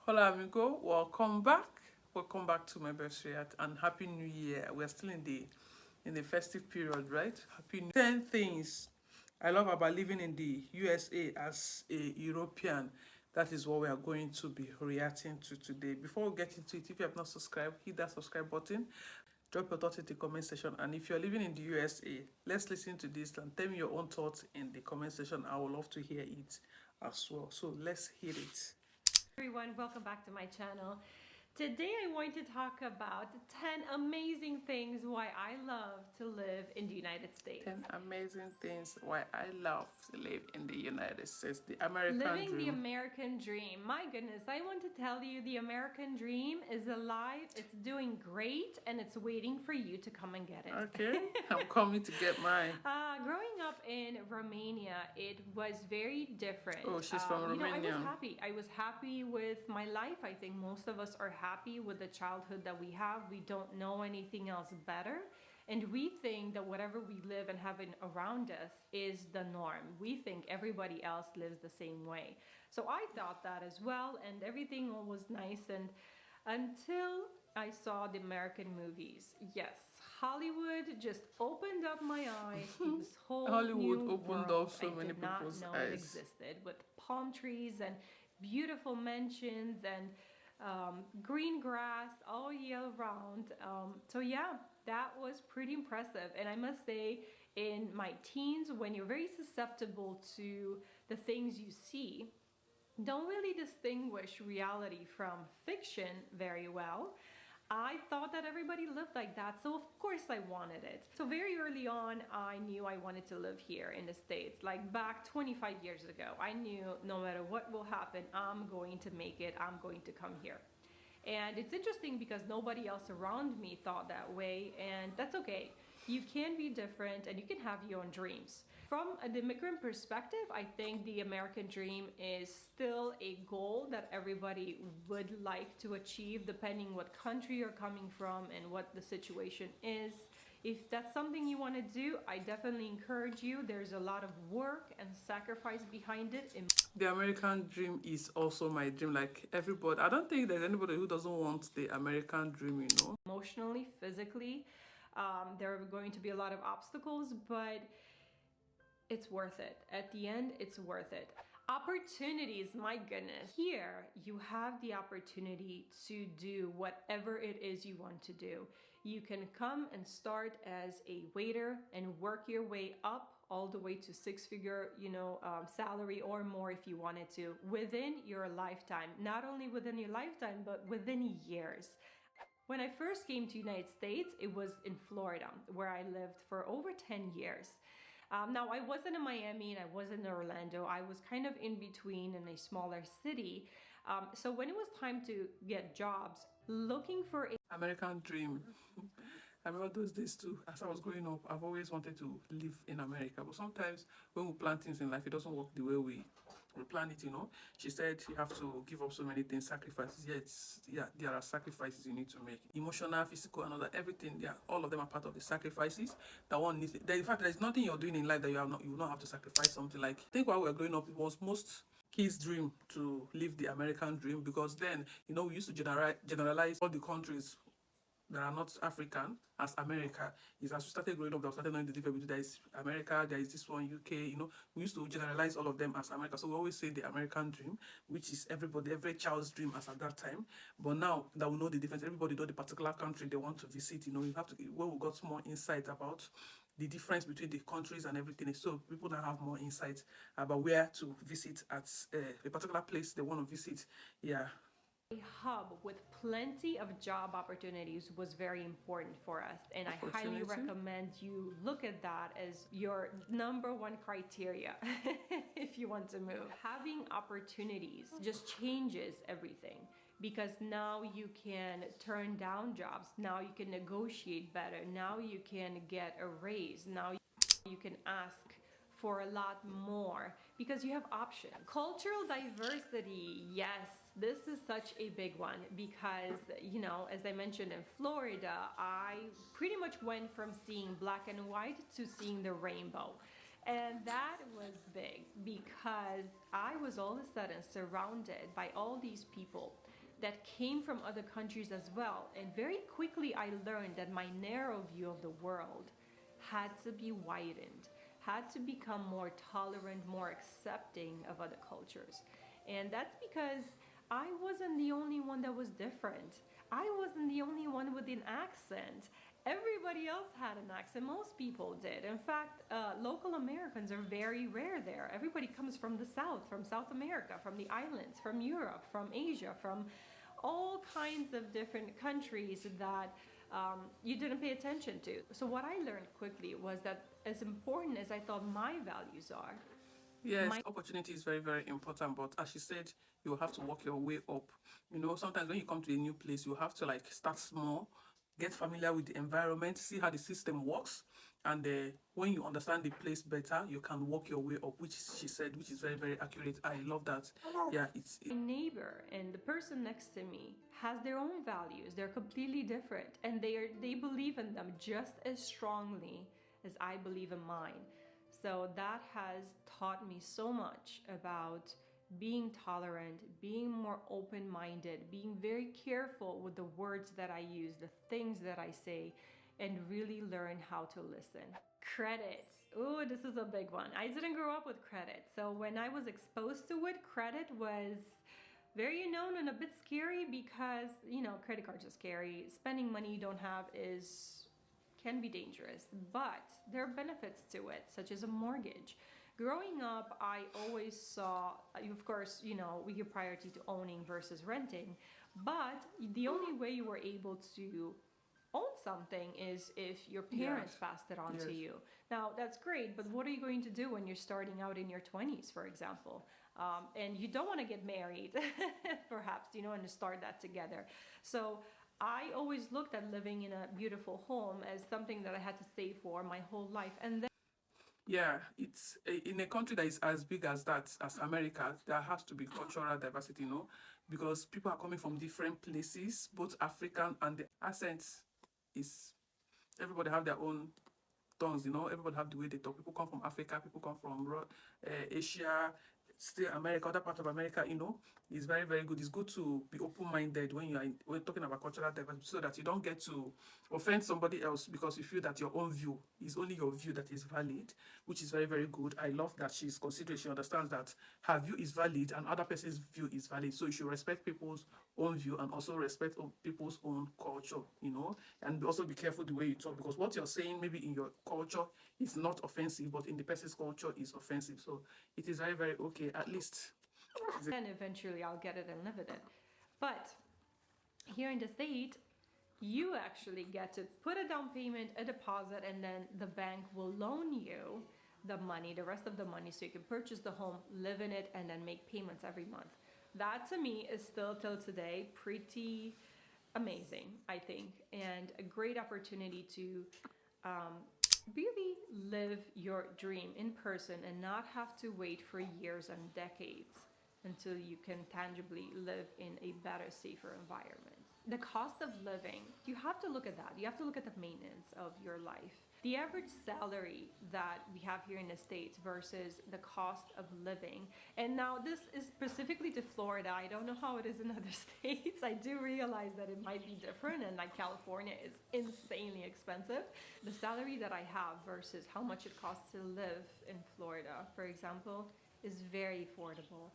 Hola amigo, welcome back. Welcome back to Mabelreact and Happy New Year. We're still in the festive period, right? Happy New 10 things I love about living in the USA as a European. That is what we are going to be reacting to today. Before we get into it, if you have not subscribed, hit that subscribe button. Drop your thoughts in the comment section. And if you're living in the USA, let's listen to this and tell me your own thoughts in the comment section. I would love to hear it as well. So let's hear it. Everyone, welcome back to my channel. Today I want to talk about 10 amazing things why I love to live in the United States. 10 amazing things why I love to live in the United States. The American Living dream. the American dream. My goodness, I want to tell you the American dream is alive, it's doing great, and it's waiting for you to come and get it. Okay, I'm coming to get mine. Growing up in Romania, it was very different. Oh, she's from Romania. I was happy with my life. I think most of us are happy with the childhood that we have. We don't know anything else better. And we think that whatever we live and have around us is the norm. We think everybody else lives the same way. So I thought that as well, and everything was nice and until I saw the American movies. Yes, Hollywood just opened up my eyes to this whole Hollywood new opened world up so many people's I did not know eyes. it existed, with palm trees and beautiful mansions and green grass all year round. So yeah, that was pretty impressive. And I must say, in my teens, when you're very susceptible to the things you see, don't really distinguish reality from fiction very well, I thought that everybody lived like that, so of course I wanted it. So very early on, I knew I wanted to live here in the States. Like back 25 years ago, I knew no matter what will happen, I'm going to make it, I'm going to come here. And it's interesting because nobody else around me thought that way, and that's okay. You can be different and you can have your own dreams. From an immigrant perspective, I think the American dream is still a goal that everybody would like to achieve, depending what country you're coming from and what the situation is. If that's something you want to do, I definitely encourage you. There's a lot of work and sacrifice behind it. The American dream is also my dream. Like everybody, I don't think there's anybody who doesn't want the American dream, you know. Emotionally, physically, there are going to be a lot of obstacles, but it's worth it. At the end, it's worth it. Opportunities, my goodness. Here, you have the opportunity to do whatever it is you want to do. You can come and start as a waiter and work your way up all the way to six-figure, salary or more if you wanted to, within your lifetime. Not only within your lifetime, but within years. When I first came to United States, it was in Florida, where I lived for over 10 years. Now, I wasn't in Miami and I wasn't in Orlando. I was kind of in between in a smaller city. So when it was time to get jobs, looking for a American dream. I remember those days too. As I was growing up, I've always wanted to live in America. But sometimes when we plan things in life, it doesn't work the way we plan it, you know. She said you have to give up so many things, sacrifices. Yeah, there are sacrifices you need to make. Emotional, physical, and all that, everything. Yeah, all of them are part of the sacrifices that one needs. In fact, there's nothing you're doing in life that you will not have to sacrifice something. Like, I think while we were growing up, it was most kids' dream to live the American dream, because then, you know, we used to generalize all the countries that are not African as America. Is as we started growing up that we started knowing the difference between there is America, there is this one, UK, you know. We used to generalize all of them as America. So we always say the American dream, which is every child's dream as at that time. But now that we know the difference, everybody know the particular country they want to visit, you know. You have to, when we got more insight about the difference between the countries and everything, so people now have more insight about where to visit at a particular place they want to visit. Yeah. A hub with plenty of job opportunities was very important for us, and I highly recommend you look at that as your number one criteria if you want to move. Having opportunities just changes everything, because now you can turn down jobs, now you can negotiate better, now you can get a raise, now you can ask for a lot more because you have options. Cultural diversity, yes, this is such a big one because, you know, as I mentioned, in Florida, I pretty much went from seeing black and white to seeing the rainbow. And that was big because I was all of a sudden surrounded by all these people that came from other countries as well. And very quickly, I learned that my narrow view of the world had to be widened, had to become more tolerant, more accepting of other cultures. And that's because I wasn't the only one that was different. I wasn't the only one with an accent. Everybody else had an accent. Most people did. In fact, local Americans are very rare there. Everybody comes from the South, from South America, from the islands, from Europe, from Asia, from all kinds of different countries that you didn't pay attention to. So, what I learned quickly was that as important as I thought my values are, Yes, opportunity is very, very important. But as she said, you have to work your way up. Sometimes when you come to a new place, you have to like start small, get familiar with the environment, see how the system works. And when you understand the place better, you can work your way up, which she said, which is very, very accurate. I love that. Yeah, my neighbor and the person next to me has their own values. They're completely different, and they believe in them just as strongly as I believe in mine. So that has taught me so much about being tolerant, being more open minded, being very careful with the words that I use, the things that I say, and really learn how to listen. Credit. Oh, this is a big one. I didn't grow up with credit. So when I was exposed to it, credit was very unknown and a bit scary because, credit cards are scary. Spending money you don't have can be dangerous, but there are benefits to it, such as a mortgage. Growing up, I always saw, of course, we give priority to owning versus renting, but the only way you were able to own something is if your parents passed it on to you. Now, that's great, but what are you going to do when you're starting out in your 20s, for example? And you don't want to get married, perhaps, and to start that together. So I always looked at living in a beautiful home as something that I had to save for my whole life. And then it's in a country that is as big as that, as America, there has to be cultural diversity, because people are coming from different places, both African and the accents is everybody have their own tongues, everybody have the way they talk. People come from Africa, people come from Asia, still America, other part of America, is very, very good. It's good to be open-minded when we're talking about cultural diversity, so that you don't get to offend somebody else because you feel that your own view is only your view that is valid, which is very, very good. I love that she's considerate. She understands that her view is valid and other person's view is valid. So you should respect people's own view and also respect people's own culture, and also be careful the way you talk, because what you're saying maybe in your culture is not offensive, but in the person's culture is offensive. So it is very, very okay. At least and eventually I'll get it and live with it. But here in the state, you actually get to put a down payment, a deposit, and then the bank will loan you the money, the rest of the money, so you can purchase the home, live in it, and then make payments every month. That to me is still till today pretty amazing, I think, and a great opportunity to really live your dream in person and not have to wait for years and decades until you can tangibly live in a better, safer environment. The cost of living, you have to look at that. You have to look at the maintenance of your life. The average salary that we have here in the States versus the cost of living. And now this is specifically to Florida. I don't know how it is in other states. I do realize that it might be different, and like California is insanely expensive. The salary that I have versus how much it costs to live in Florida, for example, is very affordable.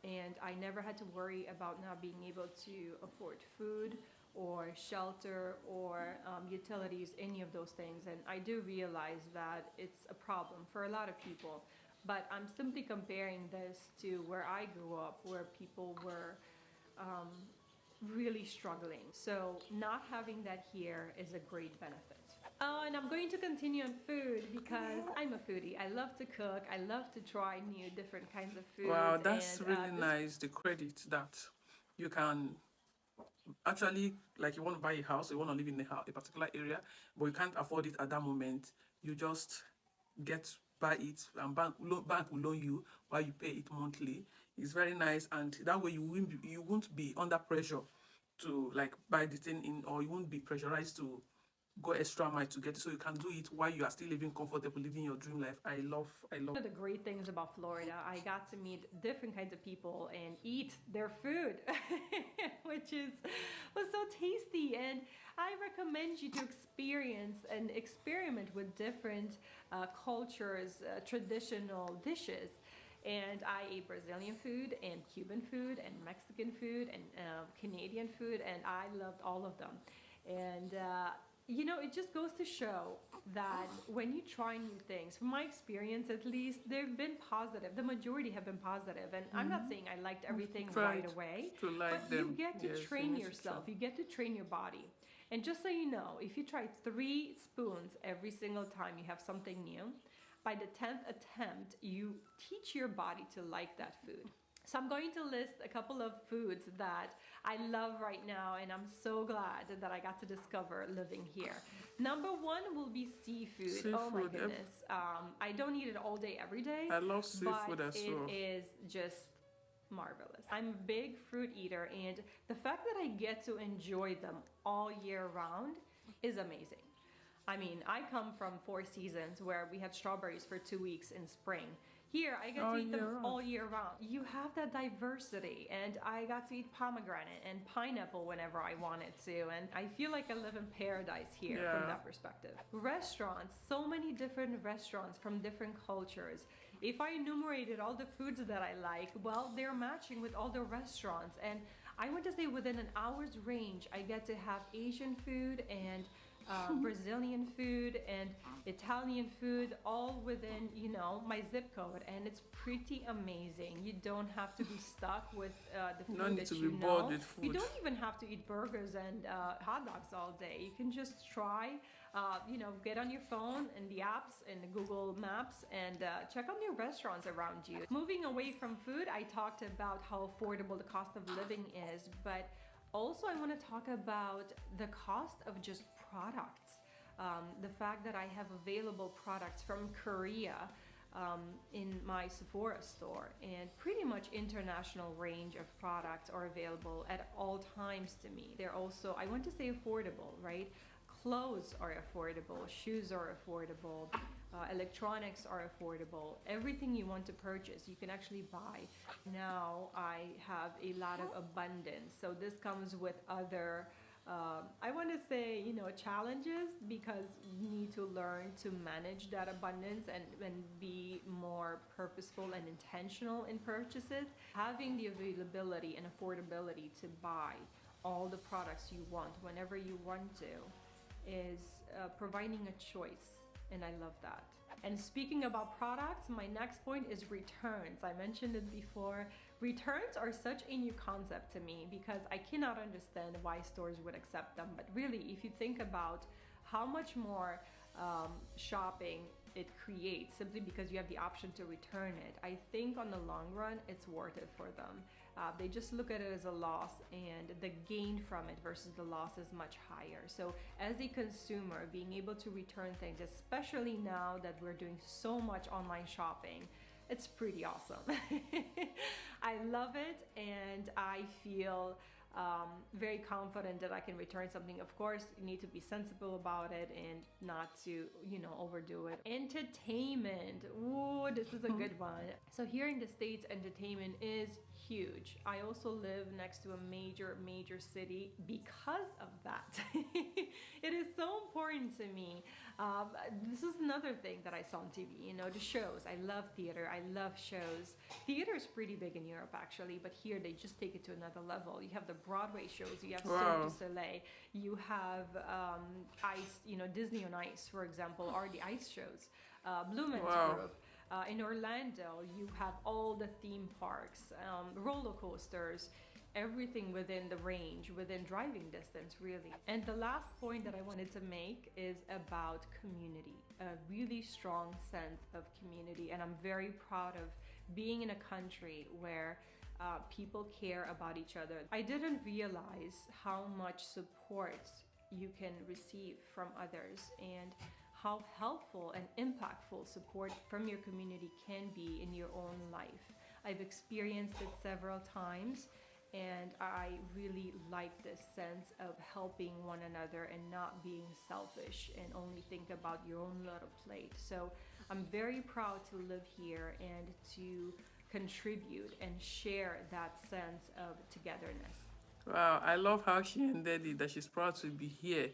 And I never had to worry about not being able to afford food or shelter or utilities, any of those things. And I do realize that it's a problem for a lot of people. But I'm simply comparing this to where I grew up, where people were really struggling. So not having that here is a great benefit. And I'm going to continue on food because I'm a foodie. I love to cook. I love to try new different kinds of foods. Wow, that's really nice. The credit that you can actually, like, you want to buy a house, you want to live in a particular area, but you can't afford it at that moment. You just buy it, and bank will loan you while you pay it monthly. It's very nice, and that way you won't be under pressure to like buy the thing in, or you won't be pressurized to go extra mile to get it, so you can do it while you are still living comfortable, living your dream life. I love One of the great things about Florida, I got to meet different kinds of people and eat their food, which was so tasty. And I recommend you to experience and experiment with different cultures, traditional dishes. And I ate Brazilian food and Cuban food and Mexican food and Canadian food, and I loved all of them. And you know, it just goes to show that when you try new things, from my experience at least, they've been positive. The majority have been positive. And I'm not saying I liked everything right away, to like but them. you get to Yes, train you need to yourself, try. you get to train your body. And just so you know, if you try 3 spoons every single time you have something new, by the 10th attempt, you teach your body to like that food. So I'm going to list a couple of foods that I love right now, and I'm so glad that I got to discover living here. Number one will be seafood. Oh my Seafood, yep. goodness. I don't eat it all day, every day. I love seafood but as well. it is just marvelous. I'm a big fruit eater, and the fact that I get to enjoy them all year round is amazing. I mean, I come from 4 seasons where we had strawberries for 2 weeks in spring. Here, I get to eat them all year round. You have that diversity, and I got to eat pomegranate and pineapple whenever I wanted to, and I feel like I live in paradise here from that perspective. Restaurants, so many different restaurants from different cultures. If I enumerated all the foods that I like, well, they're matching with all the restaurants, and I want to say within an hour's range, I get to have Asian food and Brazilian food and Italian food, all within, you know, my zip code, and it's pretty amazing. You don't have to be stuck with the food No need that to you be know. bored with food. You don't even have to eat burgers and hot dogs all day. You can just try, you know, get on your phone and the apps and the Google Maps and check out new restaurants around you. Moving away from food, I talked about how affordable the cost of living is, but also I want to talk about the cost of just products. The fact that I have available products from Korea in my Sephora store, and pretty much international range of products are available at all times to me. They're also, I want to say, affordable, right? Clothes are affordable, shoes are affordable, electronics are affordable. Everything you want to purchase, you can actually buy. Now I have a lot of abundance. So this comes with other I want to say, you know, challenges, because you need to learn to manage that abundance and be more purposeful and intentional in purchases. Having the availability and affordability to buy all the products you want whenever you want to is providing a choice, and I love that. And speaking about products, my next point is returns. I mentioned it before. Returns are such a new concept to me because I cannot understand why stores would accept them. But really, if you think about how much more shopping it creates simply because you have the option to return it, I think on the long run, it's worth it for them. They just look at it as a loss, and the gain from it versus the loss is much higher. So as a consumer, being able to return things, especially now that we're doing so much online shopping, it's pretty awesome. I love it, and I feel very confident that I can return something. Of course, you need to be sensible about it and not to, you know, overdo it. Entertainment. Ooh, this is a good one. So here in the States, entertainment is huge. I also live next to a major city because of that. It is so important to me. This is another thing that I saw on TV, you know, the shows. I love theater, I love shows. Theater is pretty big in Europe actually, but here they just take it to another level. You have the Broadway shows, you have Cirque du Soleil, you have ice, you know, Disney on Ice, for example, or the ice shows. Blue Man's Group. In Orlando, you have all the theme parks, roller coasters, everything within the range, within driving distance, really. And the last point that I wanted to make is about community, a really strong sense of community. And I'm very proud of being in a country where people care about each other. I didn't realize how much support you can receive from others, and how helpful and impactful support from your community can be in your own life. I've experienced it several times, And I really like this sense of helping one another and not being selfish and only think about your own little plate. So I'm very proud to live here and to contribute and share that sense of togetherness. Wow, I love how she ended it, that she's proud to be here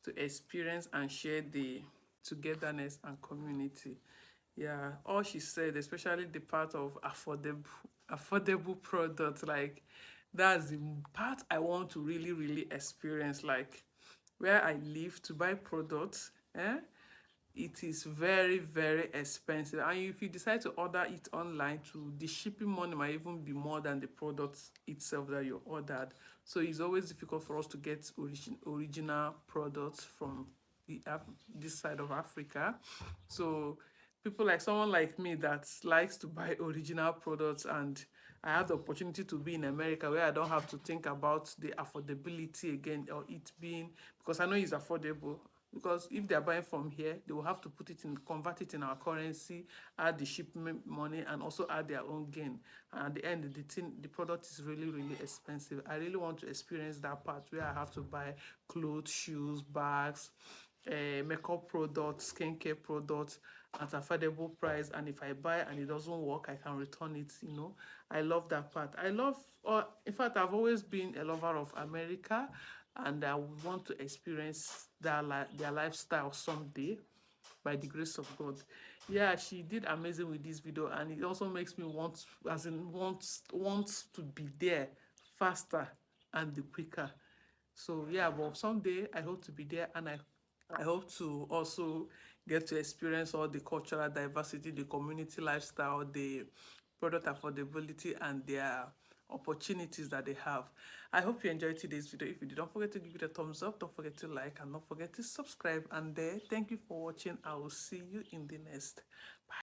to experience and share the togetherness and community. Yeah, all she said, especially the part of affordable products, like that's the part I want to really, really experience. Like where I live to buy products, it is very, very expensive. And if you decide to order it online, to the shipping money might even be more than the product itself that you ordered. So it's always difficult for us to get original products from this side of Africa. So people like someone like me that likes to buy original products, and I have the opportunity to be in America where I don't have to think about the affordability again, or it being, because I know it's affordable. Because if they're buying from here, they will have to convert it in our currency, add the shipment money, and also add their own gain. And at the end, the product is really, really expensive. I really want to experience that part where I have to buy clothes, shoes, bags, makeup products, skincare products at affordable price. And if I buy and it doesn't work, I can return it. I love that part. In fact, I've always been a lover of America, and I would want to experience their lifestyle someday by the grace of God. Yeah, she did amazing with this video, and it also makes me want to be there faster and the quicker. So yeah, but someday I hope to be there, and I hope to also get to experience all the cultural diversity, the community lifestyle, the product affordability, and their opportunities that they have. I hope you enjoyed today's video. If you did, don't forget to give it a thumbs up, don't forget to like, and don't forget to subscribe. And thank you for watching. I will see you in the next.